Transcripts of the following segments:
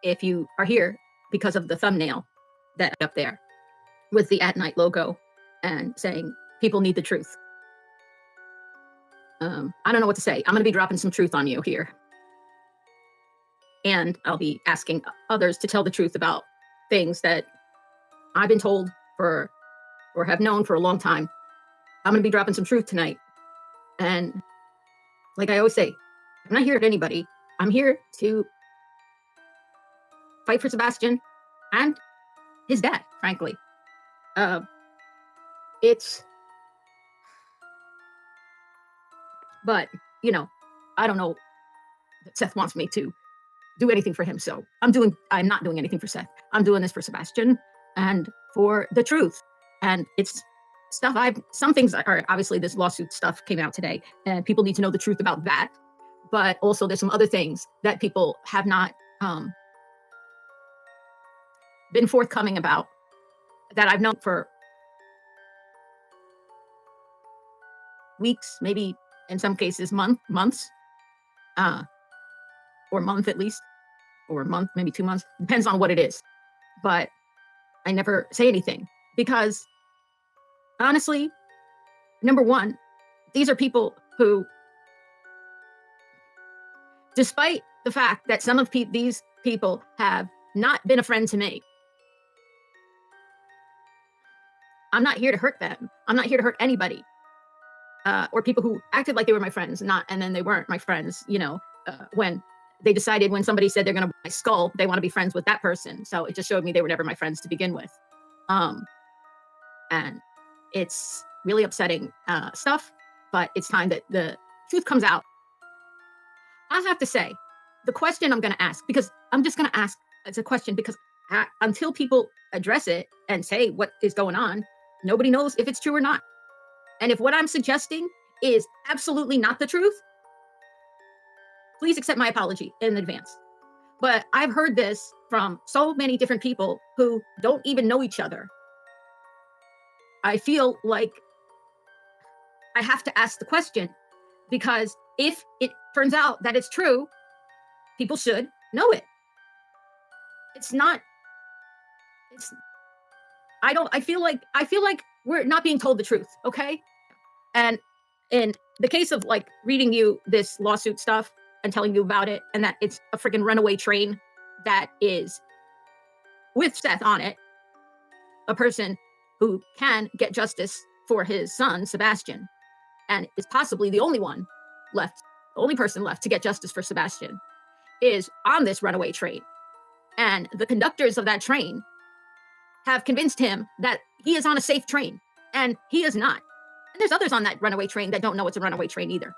if you are here because of the thumbnail that up there with the at night logo and saying people need the truth. I don't know what to say. I'm going to be dropping some truth on you here. And I'll be asking others to tell the truth about things that I've been told or have known for a long time. I'm going to be dropping some truth tonight. And like I always say, I'm not here to anybody. I'm here to fight for Sebastian and his dad, frankly. But, I don't know that Seth wants me to do anything for him. So I'm not doing anything for Seth. I'm doing this for Sebastian and for the truth. And it's stuff some things are obviously this lawsuit stuff came out today and people need to know the truth about that. But also there's some other things that people have not been forthcoming about that I've known for weeks, maybe in some cases months, or month at least, or a month, maybe 2 months, depends on what it is. But I never say anything because honestly, number one, these are people who, despite the fact that some of these people have not been a friend to me, I'm not here to hurt them. I'm not here to hurt anybody. Or people who acted like they were my friends, and then they weren't my friends, when they decided when somebody said they're going to buy my skull, they want to be friends with that person. So it just showed me they were never my friends to begin with. And it's really upsetting stuff, but it's time that the truth comes out. I have to say, the question I'm going to ask, because I'm just going to ask, it's a question because until people address it and say what is going on, nobody knows if it's true or not. And if what I'm suggesting is absolutely not the truth, please accept my apology in advance. But I've heard this from so many different people who don't even know each other. I feel like I have to ask the question because if it turns out that it's true, people should know it. I feel like we're not being told the truth, okay? And in the case of like reading you this lawsuit stuff and telling you about it, and that it's a freaking runaway train that is with Seth on it, a person who can get justice for his son, Sebastian, and is possibly the only person left to get justice for Sebastian, is on this runaway train. And the conductors of that train have convinced him that he is on a safe train, and he is not. And there's others on that runaway train that don't know it's a runaway train either.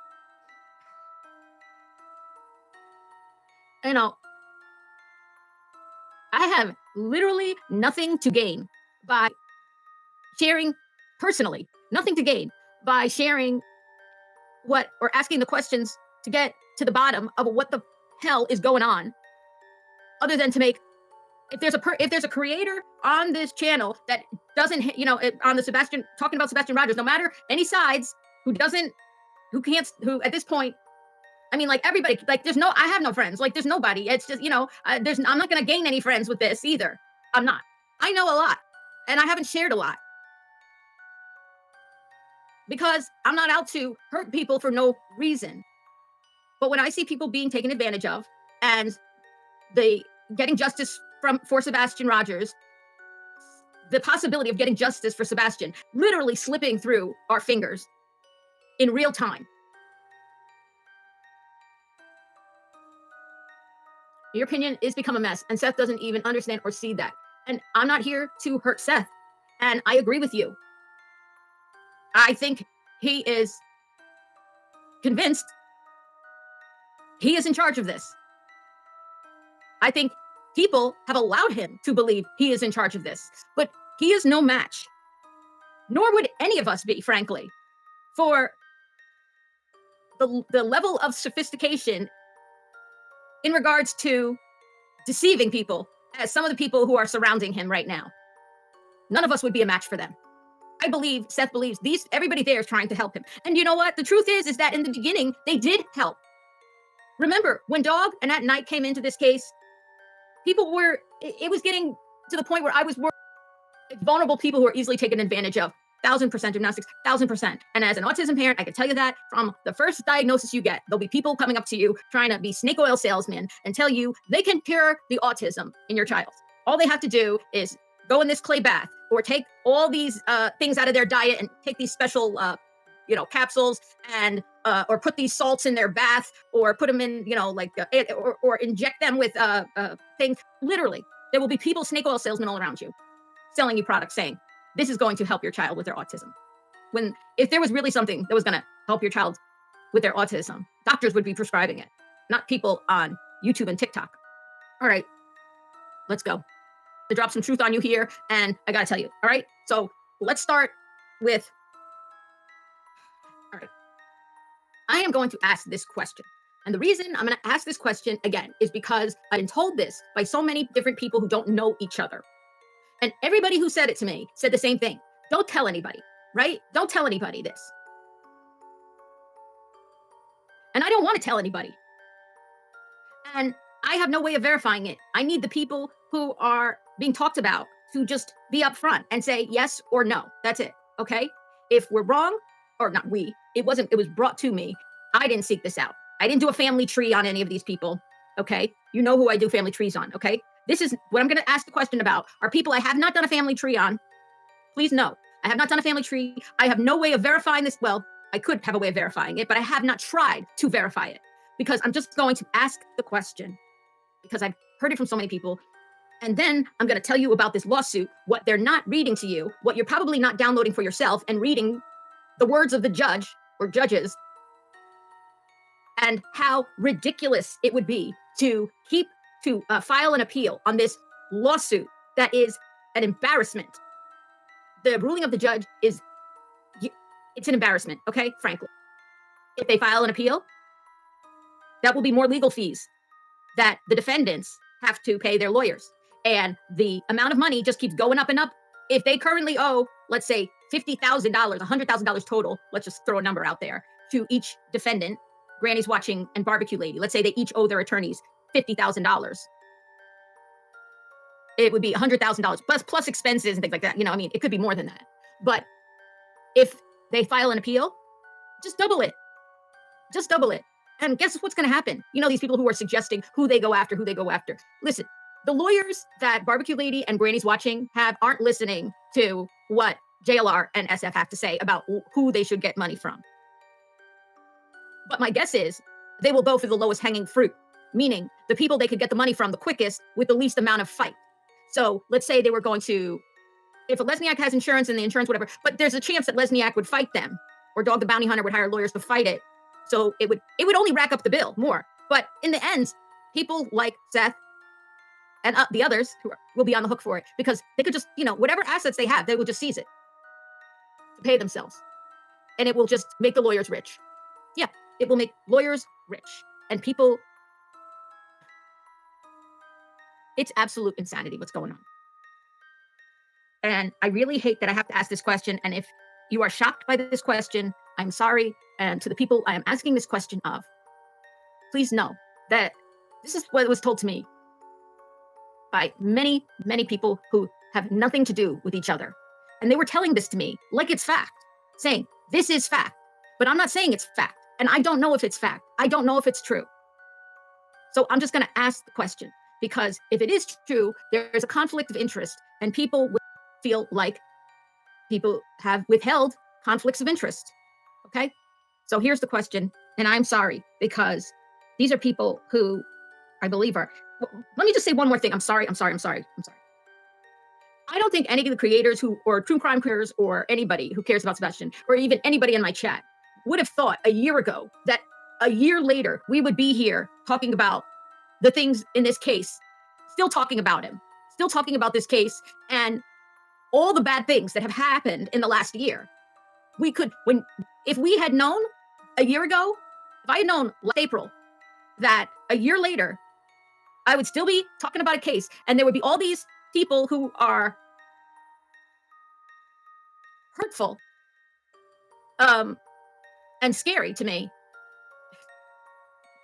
I have literally nothing to gain by sharing personally, nothing to gain by sharing or asking the questions to get to the bottom of what the hell is going on, other than to make, if there's a creator on this channel that doesn't, on the Sebastian, talking about Sebastian Rogers, no matter any sides, who at this point, I mean, like everybody, like I have no friends, like there's nobody. It's just, I'm not going to gain any friends with this either. I'm not. I know a lot and I haven't shared a lot because I'm not out to hurt people for no reason. But when I see people being taken advantage of and getting justice for Sebastian Rogers, the possibility of getting justice for Sebastian literally slipping through our fingers in real time. Your opinion is become a mess, and Seth doesn't even understand or see that. And I'm not here to hurt Seth, and I agree with you. I think he is convinced he is in charge of this. I think people have allowed him to believe he is in charge of this, but he is no match, nor would any of us be, frankly, for the level of sophistication in regards to deceiving people as some of the people who are surrounding him right now. None of us would be a match for them. I believe Seth believes everybody there is trying to help him. And you know what? The truth is that in the beginning, they did help. Remember, when Dog and At Night came into this case, it was getting to the point where I was worried vulnerable people who are easily taken advantage of. 1,000% gymnastics, 1,000%. And as an autism parent, I can tell you that from the first diagnosis you get, there'll be people coming up to you trying to be snake oil salesmen and tell you they can cure the autism in your child. All they have to do is go in this clay bath or take all these things out of their diet and take these special capsules and or put these salts in their bath or put them in or inject them with things. Literally, there will be people, snake oil salesmen all around you, selling you products saying this is going to help your child with their autism. When if there was really something that was going to help your child with their autism, doctors would be prescribing it, not people on YouTube and TikTok. All right, let's go. To drop some truth on you here, and I gotta tell you. All right, so let's start with. All right, I am going to ask this question. And the reason I'm going to ask this question again is because I've been told this by so many different people who don't know each other. And everybody who said it to me said the same thing. Don't tell anybody, right? Don't tell anybody this. And I don't want to tell anybody. And I have no way of verifying it. I need the people who are being talked about to just be upfront and say yes or no. That's it. Okay? If we're wrong, or not we, it was brought to me. I didn't seek this out. I didn't do a family tree on any of these people. Okay? You know who I do family trees on. Okay? This is what I'm going to ask the question about. Are people I have not done a family tree on? Please no. I have not done a family tree. I have no way of verifying this. Well, I could have a way of verifying it, but I have not tried to verify it because I'm just going to ask the question because I've heard it from so many people. And then I'm going to tell you about this lawsuit, what they're not reading to you, what you're probably not downloading for yourself and reading the words of the judge or judges, and how ridiculous it would be to file an appeal on this lawsuit that is an embarrassment. The ruling of the judge it's an embarrassment, okay, frankly. If they file an appeal, that will be more legal fees that the defendants have to pay their lawyers. And the amount of money just keeps going up and up. If they currently owe, let's say, $50,000, $100,000 total, let's just throw a number out there, to each defendant, Granny's Watching and Barbecue Lady, let's say they each owe their attorneys $50,000. It would be $100,000 plus expenses and things like that. It could be more than that. But if they file an appeal, just double it. Just double it. And guess what's going to happen? These people who are suggesting who they go after. Listen, the lawyers that Barbecue Lady and Granny's Watching aren't listening to what JLR and SF have to say about who they should get money from. But my guess is they will go for the lowest hanging fruit, meaning the people they could get the money from the quickest with the least amount of fight. So let's say they were going to, if a Lesniak has insurance and the insurance, whatever, but there's a chance that Lesniak would fight them or Dog the Bounty Hunter would hire lawyers to fight it. So it would only rack up the bill more. But in the end, people like Seth and the others will be on the hook for it because they could just, whatever assets they have, they will just seize it to pay themselves. And it will just make the lawyers rich. Yeah, it will make lawyers rich. And people, it's absolute insanity what's going on. And I really hate that I have to ask this question. And if you are shocked by this question, I'm sorry. And to the people I am asking this question of, please know that this is what was told to me by many, many people who have nothing to do with each other. And they were telling this to me like it's fact, saying this is fact. But I'm not saying it's fact. And I don't know if it's fact. I don't know if it's true. So I'm just going to ask the question, because if it is true, there's a conflict of interest and people will feel like people have withheld conflicts of interest. Okay? So here's the question. And I'm sorry, because these are people who I believe are. Let me just say one more thing. I'm sorry. I don't think any of the creators or true crime creators or anybody who cares about Sebastian or even anybody in my chat would have thought a year ago that a year later we would be here talking about the things in this case, still talking about him, still talking about this case and all the bad things that have happened in the last year. If we had known a year ago, if I had known last April that a year later I would still be talking about a case and there would be all these people who are hurtful and scary to me,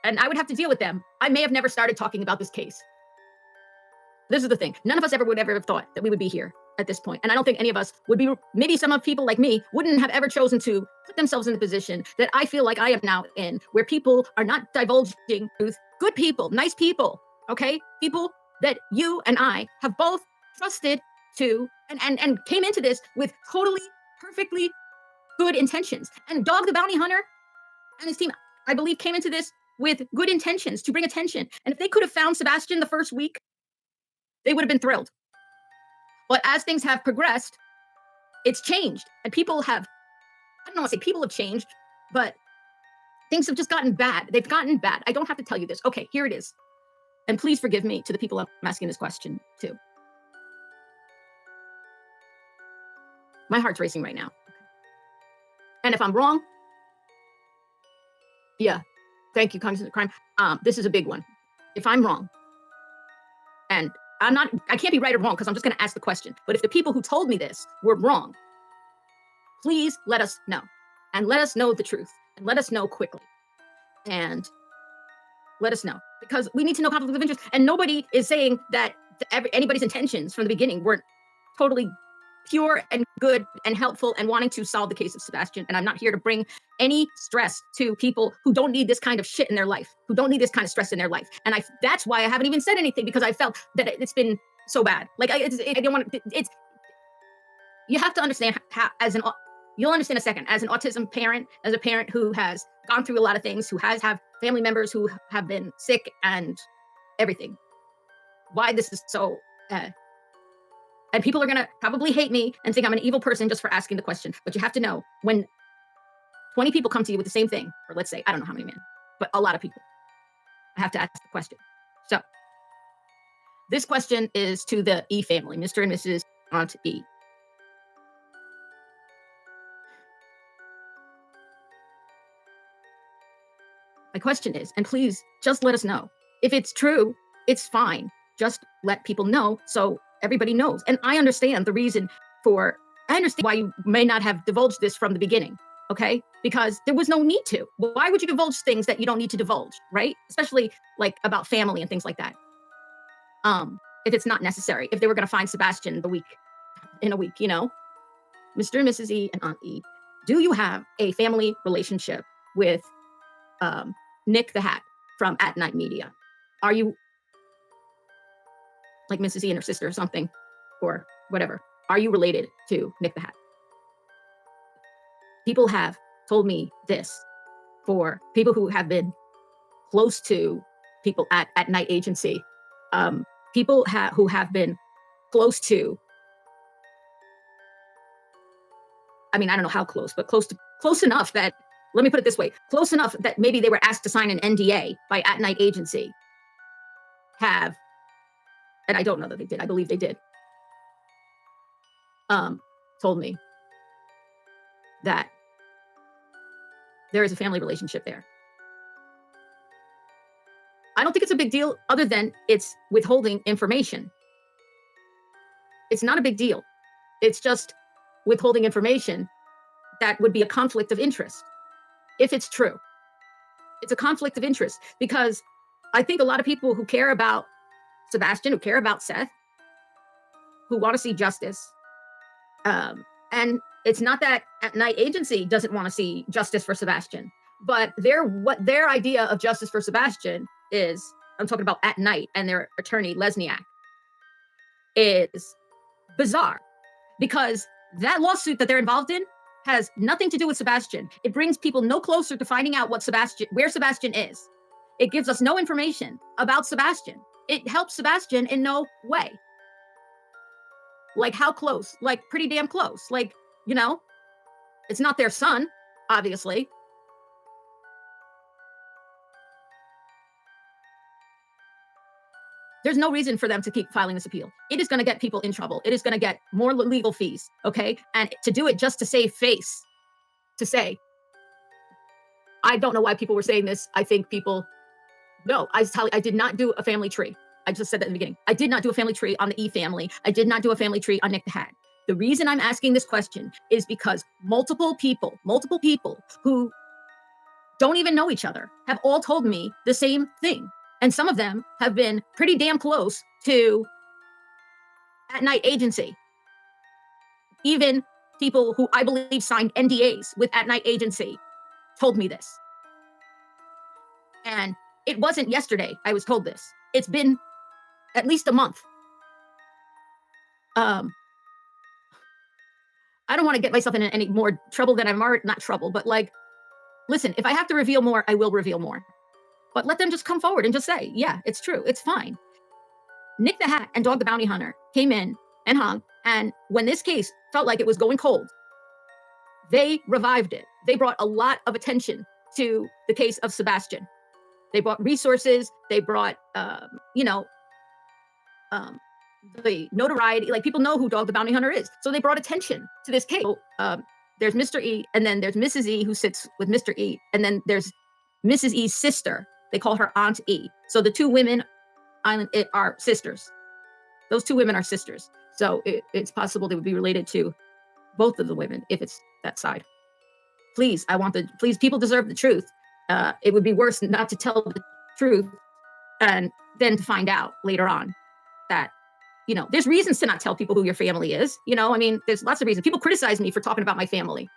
and I would have to deal with them, I may have never started talking about this case. this is the thing. None of us ever would ever have thought that we would be here at this point. And I don't think any of us would be, maybe some of people like me wouldn't have ever chosen to put themselves in the position that I feel like I am now in, where people are not divulging truth. Good people, nice people, okay? People that you and I have both trusted to and came into this with totally, perfectly good intentions. And Dog the Bounty Hunter and his team, I believe, came into this with good intentions to bring attention. And if they could have found Sebastian the first week, they would have been thrilled. But as things have progressed, it's changed. And people have, I don't want to say people have changed, but things have just gotten bad. They've gotten bad. I don't have to tell you this. Okay, here it is. And please forgive me to the people I'm asking this question to. My heart's racing right now. And if I'm wrong, yeah, thank you, Cognizant Crime. This is a big one. If I'm wrong, and I can't be right or wrong because I'm just going to ask the question. But if the people who told me this were wrong, please let us know. And let us know the truth. And let us know quickly. And let us know. Because we need to know conflict of interest. And nobody is saying that anybody's intentions from the beginning weren't totally pure and good and helpful and wanting to solve the case of Sebastian. And I'm not here to bring any stress to people who don't need this kind of shit in their life, who don't need this kind of stress in their life. And that's why I haven't even said anything, because I felt that it's been so bad. Like I don't want to, you have to understand how, you'll understand a second, as an autism parent, as a parent who has gone through a lot of things, who have family members who have been sick and everything, why this is so, and people are going to probably hate me and think I'm an evil person just for asking the question. But you have to know, when 20 people come to you with the same thing, or let's say, I don't know how many men, but a lot of people, I have to ask the question. So this question is to the E family, Mr. and Mrs. Aunt E. My question is, and please just let us know. If it's true, it's fine. Just let people know so everybody knows. And I understand the reason I understand why you may not have divulged this from the beginning, okay? Because there was no need to. Why would you divulge things that you don't need to divulge, right? Especially like about family and things like that. If it's not necessary, if they were going to find Sebastian in a week, you know? Mr. and Mrs. E and Aunt E, do you have a family relationship with Nick the Hat from At Night Media? Are you like Mrs. E and her sister or something, or whatever? Are you related to Nick the Hat? People have told me this, for people who have been close to people at Night Agency, people who have been close to, I mean, I don't know how close, but close enough that, let me put it this way, close enough that maybe they were asked to sign an NDA by At Night Agency, have, and I don't know that they did, I believe they did, told me that there is a family relationship there. I don't think it's a big deal, other than it's withholding information. It's not a big deal. It's just withholding information that would be a conflict of interest. If it's true, it's a conflict of interest, because I think a lot of people who care about Sebastian, who care about Seth, who want to see justice, and it's not that At Night Agency doesn't want to see justice for Sebastian, but what their idea of justice for Sebastian is, I'm talking about At Night and their attorney Lesniak, is bizarre, because that lawsuit that they're involved in has nothing to do with Sebastian. It brings people no closer to finding out where Sebastian is. It gives us no information about Sebastian. It helps Sebastian in no way. Like, how close? Like, pretty damn close. Like, you know, it's not their son, obviously. There's no reason for them to keep filing this appeal. It is going to get people in trouble. It is going to get more legal fees, okay? And to do it just to save face, to say, I don't know why people were saying this. I think people, no, I did not do a family tree. I just said that in the beginning. I did not do a family tree on the E family. I did not do a family tree on Nick the Hat. The reason I'm asking this question is because multiple people who don't even know each other have all told me the same thing. And some of them have been pretty damn close to at night agency. Even people who I believe signed NDAs with at night agency told me this. And it wasn't yesterday I was told this. It's been at least a month. I don't want to get myself in any more trouble than I'm already, not trouble, but like, listen, if I have to reveal more, I will reveal more. But let them just come forward and just say, yeah, it's true. It's fine. Nick the Hat and Dog the Bounty Hunter came in and hung. And when this case felt like it was going cold, they revived it. They brought a lot of attention to the case of Sebastian. They brought resources. They brought, the notoriety. Like, people know who Dog the Bounty Hunter is. So they brought attention to this case. So, there's Mr. E, and then there's Mrs. E, who sits with Mr. E, and then there's Mrs. E's sister. They call her Aunt E. So the two women are sisters. Those two women are sisters. So it's possible they would be related to both of the women if it's that side. Please, please, people deserve the truth. It would be worse not to tell the truth and then to find out later on that, there's reasons to not tell people who your family is. I mean, there's lots of reasons. People criticize me for talking about my family.